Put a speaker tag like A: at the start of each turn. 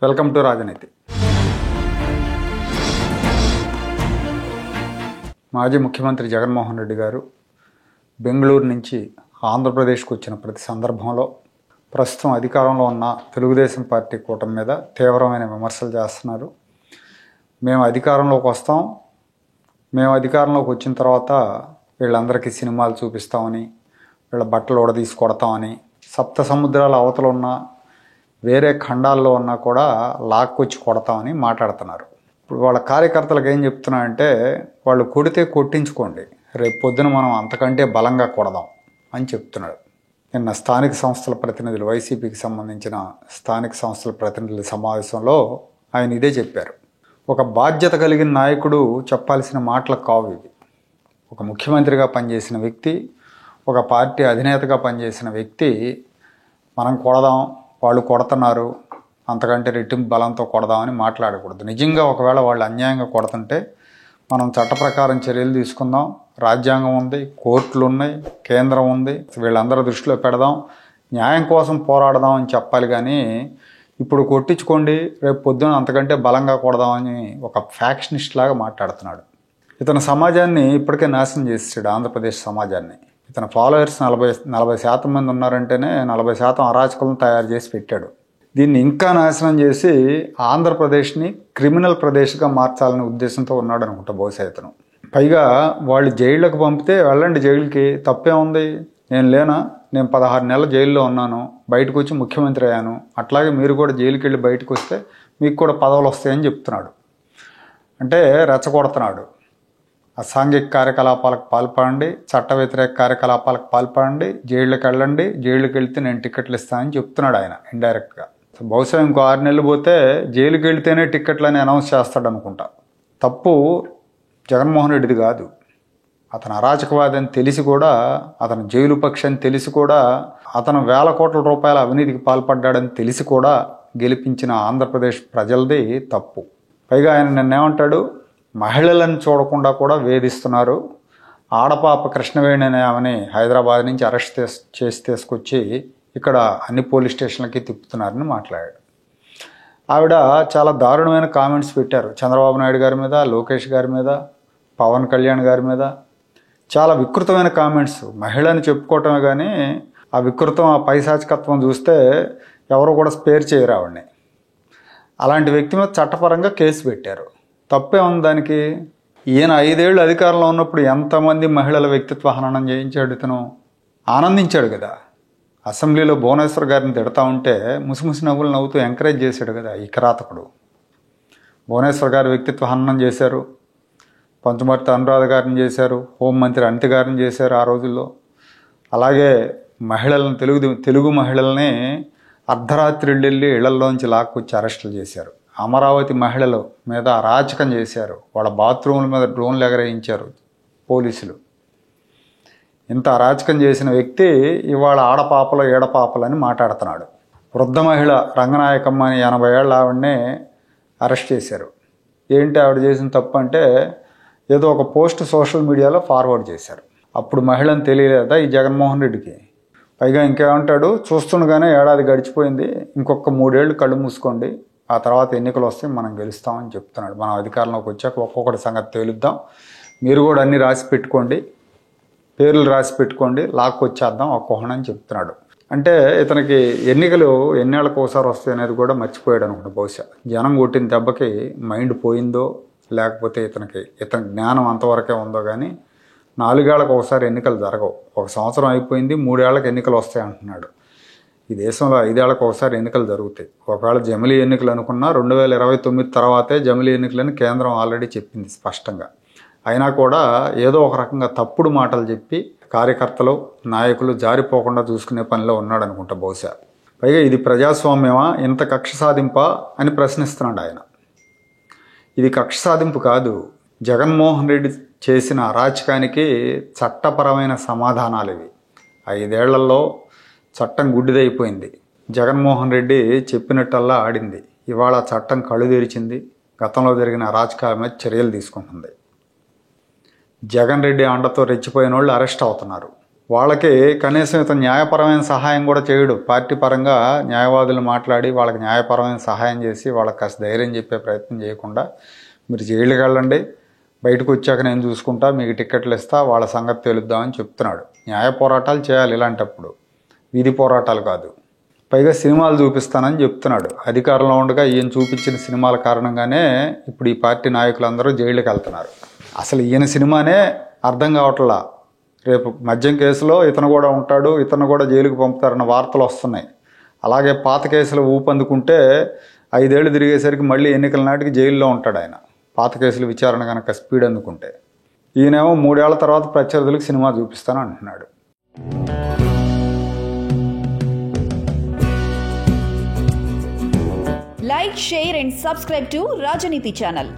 A: Welcome to రాజనీతి. మాజీ ముఖ్యమంత్రి జగన్మోహన్ రెడ్డి గారు బెంగళూరు నుంచి ఆంధ్రప్రదేశ్కు వచ్చిన ప్రతి సందర్భంలో ప్రస్తుతం అధికారంలో ఉన్న తెలుగుదేశం పార్టీ కూటమి మీద తీవ్రమైన విమర్శలు చేస్తున్నారు. మేము అధికారంలోకి వస్తాం, మేము అధికారంలోకి వచ్చిన తర్వాత వీళ్ళందరికీ సినిమాలు చూపిస్తామని, వీళ్ళ బట్టలు ఉడదీసి కొడతామని, సప్త సముద్రాల అవతల ఉన్న వేరే ఖండాల్లో ఉన్నా కూడా లాక్కొచ్చి కొడతామని మాట్లాడుతున్నారు. ఇప్పుడు వాళ్ళ కార్యకర్తలకు ఏం చెప్తున్నారంటే, వాళ్ళు కొడితే కొట్టించుకోండి, రేపు పొద్దున మనం అంతకంటే బలంగా కొడదాం అని చెప్తున్నాడు. నిన్న స్థానిక సంస్థల ప్రతినిధులు, వైసీపీకి సంబంధించిన స్థానిక సంస్థల ప్రతినిధుల సమావేశంలో ఆయన ఇదే చెప్పారు. ఒక బాధ్యత కలిగిన నాయకుడు చెప్పాల్సిన మాటలు కావు ఇవి. ఒక ముఖ్యమంత్రిగా పనిచేసిన వ్యక్తి, ఒక పార్టీ అధినేతగా పనిచేసిన వ్యక్తి మనం కొడదాం, వాళ్ళు కొడుతున్నారు, అంతకంటే రెట్టింపు బలంతో కొడదామని మాట్లాడకూడదు. నిజంగా ఒకవేళ వాళ్ళు అన్యాయంగా కొడుతుంటే మనం చట్ట ప్రకారం చర్యలు తీసుకుందాం. రాజ్యాంగం ఉంది, కోర్టులు ఉన్నాయి, కేంద్రం ఉంది, వీళ్ళందరూ దృష్టిలో పెడదాం, న్యాయం కోసం పోరాడదాం అని చెప్పాలి. కానీ ఇప్పుడు కొట్టించుకోండి, రేపు పొద్దున అంతకంటే బలంగా కొడదామని ఒక ఫ్యాక్షనిస్ట్ లాగా మాట్లాడుతున్నాడు. ఇతను సమాజాన్ని ఇప్పటికే నాశనం చేసాడు, ఆంధ్రప్రదేశ్ సమాజాన్ని. ఇతని ఫాలోవర్స్ 40% మంది ఉన్నారంటేనే 40% అరాచకులను తయారు చేసి పెట్టాడు. దీన్ని ఇంకా నాశనం చేసి ఆంధ్రప్రదేశ్ని క్రిమినల్ ప్రదేశ్గా మార్చాలనే ఉద్దేశంతో ఉన్నాడు అనుకుంటా బహుశా ఇతను. పైగా వాళ్ళు జైళ్ళకు పంపితే వెళ్ళండి జైలుకి, తప్పే ఉంది, నేను లేనా, నేను 16 నెలలు జైల్లో ఉన్నాను, బయటకు వచ్చి ముఖ్యమంత్రి అయ్యాను, అట్లాగే మీరు కూడా జైలుకి వెళ్ళి బయటకు వస్తే మీకు కూడా పదవులు వస్తాయని చెప్తున్నాడు. అంటే రెచ్చగొడుతున్నాడు. అసాంఘిక కార్యకలాపాలకు పాల్పడండి, చట్ట వ్యతిరేక కార్యకలాపాలకు పాల్పడండి, జైళ్ళకి వెళ్ళండి, జైలుకి వెళ్తే నేను టికెట్లు ఇస్తానని చెప్తున్నాడు ఆయన ఇండైరెక్ట్గా. బహుశా ఇంకో 6 నెలలు పోతే జైలుకి వెళ్తేనే టికెట్లని అనౌన్స్ చేస్తాడు అనుకుంటా. తప్పు జగన్మోహన్ రెడ్డిది కాదు. అతను అరాచకవాది అని తెలిసి కూడా, అతను జైలు పక్షి అని తెలిసి కూడా, అతను వేల కోట్ల రూపాయల అవినీతికి పాల్పడ్డాడని తెలిసి కూడా గెలిపించిన ఆంధ్రప్రదేశ్ ప్రజలది తప్పు. పైగా ఆయన నిన్నేమంటాడు, మహిళలను చూడకుండా కూడా వేధిస్తున్నారు, ఆడపాప కృష్ణవేణి అనే ఆమెని హైదరాబాద్ నుంచి అరెస్ట్ చేసి తీసుకొచ్చి ఇక్కడ అన్ని పోలీస్ స్టేషన్లకి తిప్పుతున్నారని మాట్లాడాడు. ఆవిడ చాలా దారుణమైన కామెంట్స్ పెట్టారు చంద్రబాబు నాయుడు గారి మీద, లోకేష్ గారి మీద, పవన్ కళ్యాణ్ గారి మీద. చాలా వికృతమైన కామెంట్స్. మహిళని చెప్పుకోవటమే కానీ ఆ వికృతం, ఆ పైశాచికత్వం చూస్తే ఎవరు కూడా స్పేర్ చేయరు ఆవిడని. అలాంటి వ్యక్తి మీద చట్టపరంగా కేసు పెట్టారు. తప్పే ఉంది దానికి. ఈయన 5 ఏళ్ళు అధికారంలో ఉన్నప్పుడు ఎంతమంది మహిళల వ్యక్తిత్వ హననం చేయించాడు ఇతను. ఆనందించాడు కదా. అసెంబ్లీలో భువనేశ్వర్ గారిని తిడతా ఉంటే ముసిముసి నవ్వులు నవ్వుతూ ఎంకరేజ్ చేశాడు కదా ఈ కిరాతకుడు. భువనేశ్వర్ గారి వ్యక్తిత్వ హననం చేశారు, పంచమర్తి అనురాధ గారిని చేశారు, హోంమంత్రి అనిత గారిని చేశారు ఆ రోజుల్లో. అలాగే మహిళలను, తెలుగు మహిళల్ని అర్ధరాత్రి వెళ్ళి ఇళ్లలోంచి లాక్కొచ్చి అరెస్టులు చేశారు. అమరావతి మహిళల మీద అరాచకం చేశారు, వాళ్ళ బాత్రూముల మీద డ్రోన్లు ఎగరేయించారు పోలీసులు. ఇంత అరాచకం చేసిన వ్యక్తి ఇవాళ ఆడపాపలు ఏడపాపలని మాట్లాడుతున్నాడు. వృద్ధ మహిళ రంగనాయకమ్మ అని 80 ఏళ్ళ ఆవిడనే అరెస్ట్ చేశారు. ఏంటి ఆవిడ చేసిన తప్పు అంటే, ఏదో ఒక పోస్ట్ సోషల్ మీడియాలో ఫార్వర్డ్ చేశారు. అప్పుడు మహిళని తెలియలేదా ఈ జగన్మోహన్ రెడ్డికి? పైగా ఇంకేమంటాడు, చూస్తుండగానే ఏడాది గడిచిపోయింది, ఇంకొక 3 ఏళ్ళు కళ్ళు మూసుకోండి, ఆ తర్వాత ఎన్నికలు వస్తే మనం గెలుస్తామని చెప్తున్నాడు. మనం అధికారంలోకి వచ్చాక ఒక్కొక్కటి సంగతి తేలుద్దాం, మీరు కూడా అన్నీ రాసి పెట్టుకోండి, పేర్లు రాసి పెట్టుకోండి, లాక్కొచ్చేద్దాం ఒక్కొక్కడని చెప్తున్నాడు. అంటే ఇతనికి ఎన్నికలు ఎన్నేళ్ళకు ఒకసారి వస్తాయి అనేది కూడా మర్చిపోయాడు అనుకుంటా బహుశా. జనం కొట్టిన దెబ్బకి మైండ్ పోయిందో, లేకపోతే ఇతని జ్ఞానం అంతవరకే ఉందో కానీ 4 ఏళ్లకు ఒకసారి ఎన్నికలు జరగవు. 1 సంవత్సరం అయిపోయింది, 3 ఏళ్లకు ఎన్నికలు వస్తాయి అంటున్నాడు. ఈ దేశంలో 5 ఏళ్లకు ఒకసారి ఎన్నికలు జరుగుతాయి. ఒకవేళ జమిలీ ఎన్నికలు అనుకున్నా 2029 తర్వాతే జమిలీ ఎన్నికలని కేంద్రం ఆల్రెడీ చెప్పింది స్పష్టంగా. అయినా కూడా ఏదో ఒక రకంగా తప్పుడు మాటలు చెప్పి కార్యకర్తలు, నాయకులు జారిపోకుండా చూసుకునే పనిలో ఉన్నాడు అనుకుంటా బహుశా. పైగా ఇది ప్రజాస్వామ్యమా, ఇంత కక్ష సాధింపా అని ప్రశ్నిస్తున్నాడు ఆయన. ఇది కక్ష సాధింపు కాదు. జగన్మోహన్ రెడ్డి చేసిన అరాచకానికి చట్టపరమైన సమాధానాలు ఇవి. 5 ఏళ్లలో చట్టం గుడ్డిదైపోయింది. జగన్మోహన్ రెడ్డి చెప్పినట్టల్లా ఆడింది. ఇవాళ చట్టం కళ్ళు తెరిచింది. గతంలో జరిగిన అరాచకాల మీద చర్యలు తీసుకుంటుంది. జగన్ రెడ్డి అండతో రెచ్చిపోయిన వాళ్ళు అరెస్ట్ అవుతున్నారు. వాళ్ళకి కనీసం ఇతను న్యాయపరమైన సహాయం కూడా చేయడు. పార్టీ పరంగా న్యాయవాదులు మాట్లాడి వాళ్ళకి న్యాయపరమైన సహాయం చేసి వాళ్ళకి కాస్త ధైర్యం చెప్పే ప్రయత్నం చేయకుండా మీరు జైలుకి వెళ్ళండి, బయటకు వచ్చాక నేను చూసుకుంటా, మీకు టిక్కెట్లు ఇస్తా, వాళ్ళ సంగతి తెలుద్దామని చెప్తున్నాడు. న్యాయ పోరాటాలు చేయాలి ఇలాంటప్పుడు, వీధి పోరాటాలు కాదు. పైగా సినిమాలు చూపిస్తానని చెప్తున్నాడు. అధికారంలో ఉండగా ఈయన చూపించిన సినిమాల కారణంగానే ఇప్పుడు ఈ పార్టీ నాయకులందరూ జైలుకి వెళ్తున్నారు. అసలు ఈయన సినిమానే అర్థం కావట్లా. రేపు మద్యం కేసులో ఇతను కూడా ఉంటాడు, ఇతను కూడా జైలుకి పంపుతారన్న వార్తలు వస్తున్నాయి. అలాగే పాత కేసులు ఊపందుకుంటే 5 ఏళ్ళు తిరిగేసరికి మళ్ళీ ఎన్నికల నాటికి జైల్లో ఉంటాడు ఆయన, పాత కేసుల విచారణ కనుక స్పీడ్ అందుకుంటే. ఈయనేమో 3 ఏళ్ల తర్వాత ప్రత్యర్థులకు సినిమా చూపిస్తాను అంటున్నాడు.
B: Like, share and subscribe to Rajaniti channel.